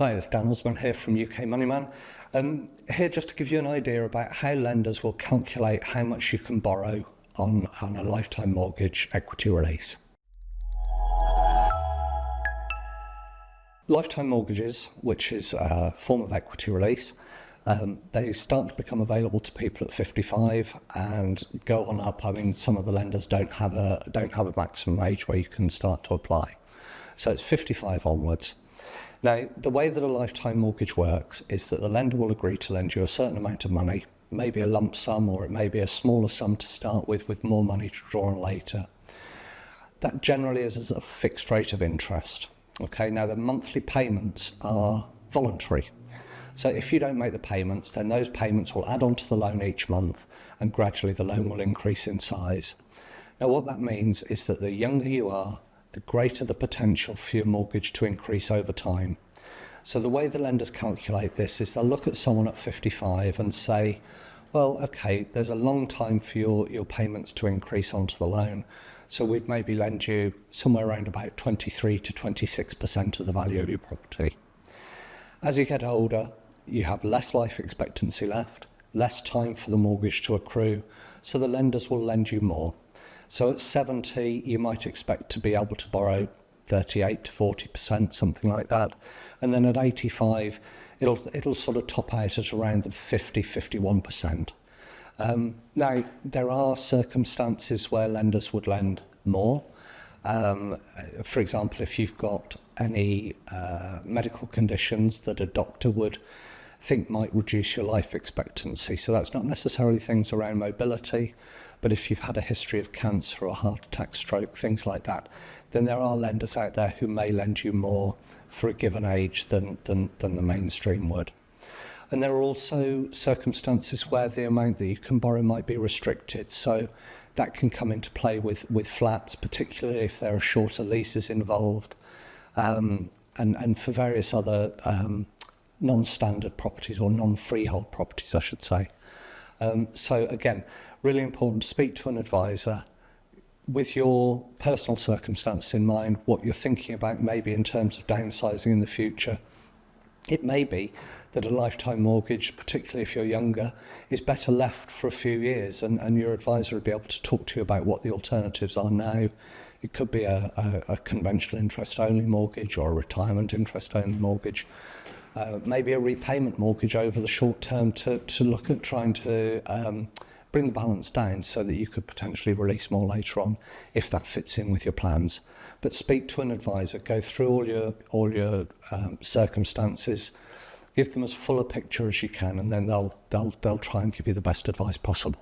Hi, it's Dan Osborne here from UK Moneyman. Here just to give you an idea about how lenders will calculate how much you can borrow on a lifetime mortgage equity release. Lifetime mortgages, which is a form of equity release, they start to become available to people at 55 and go on up. I mean, some of the lenders don't have a maximum age where you can start to apply. So it's 55 onwards. Now, the way that a lifetime mortgage works is that the lender will agree to lend you a certain amount of money, maybe a lump sum, or it may be a smaller sum to start with more money to draw on later. That generally is a fixed rate of interest. Okay, now the monthly payments are voluntary. So if you don't make the payments, then those payments will add on to the loan each month, and gradually the loan will increase in size. Now what that means is that the younger you are, the greater the potential for your mortgage to increase over time. So the way the lenders calculate this is they'll look at someone at 55 and say, well, okay, there's a long time for your payments to increase onto the loan. So we'd maybe lend you somewhere around about 23 to 26% of the value of your property. As you get older, you have less life expectancy left, less time for the mortgage to accrue, so the lenders will lend you more. So at 70, you might expect to be able to borrow 38 to 40%, something like that. And then at 85, it'll sort of top out at around the 51%. Now, there are circumstances where lenders would lend more. For example, if you've got any medical conditions that a doctor would think might reduce your life expectancy. So that's not necessarily things around mobility, but if you've had a history of cancer or heart attack, stroke, things like that, then there are lenders out there who may lend you more for a given age than the mainstream would. And there are also circumstances where the amount that you can borrow might be restricted. So that can come into play with flats, particularly if there are shorter leases involved, and for various other non-standard properties, or non-freehold properties, I should say. So again, really important to speak to an advisor with your personal circumstances in mind, what you're thinking about maybe in terms of downsizing in the future. It may be that a lifetime mortgage, particularly if you're younger, is better left for a few years, and your advisor will be able to talk to you about what the alternatives are now. It could be a conventional interest-only mortgage or a retirement interest-only mortgage. Maybe a repayment mortgage over the short term to look at trying to bring the balance down so that you could potentially release more later on if that fits in with your plans. But speak to an advisor, go through all your circumstances, give them as full a picture as you can, and then they'll try and give you the best advice possible.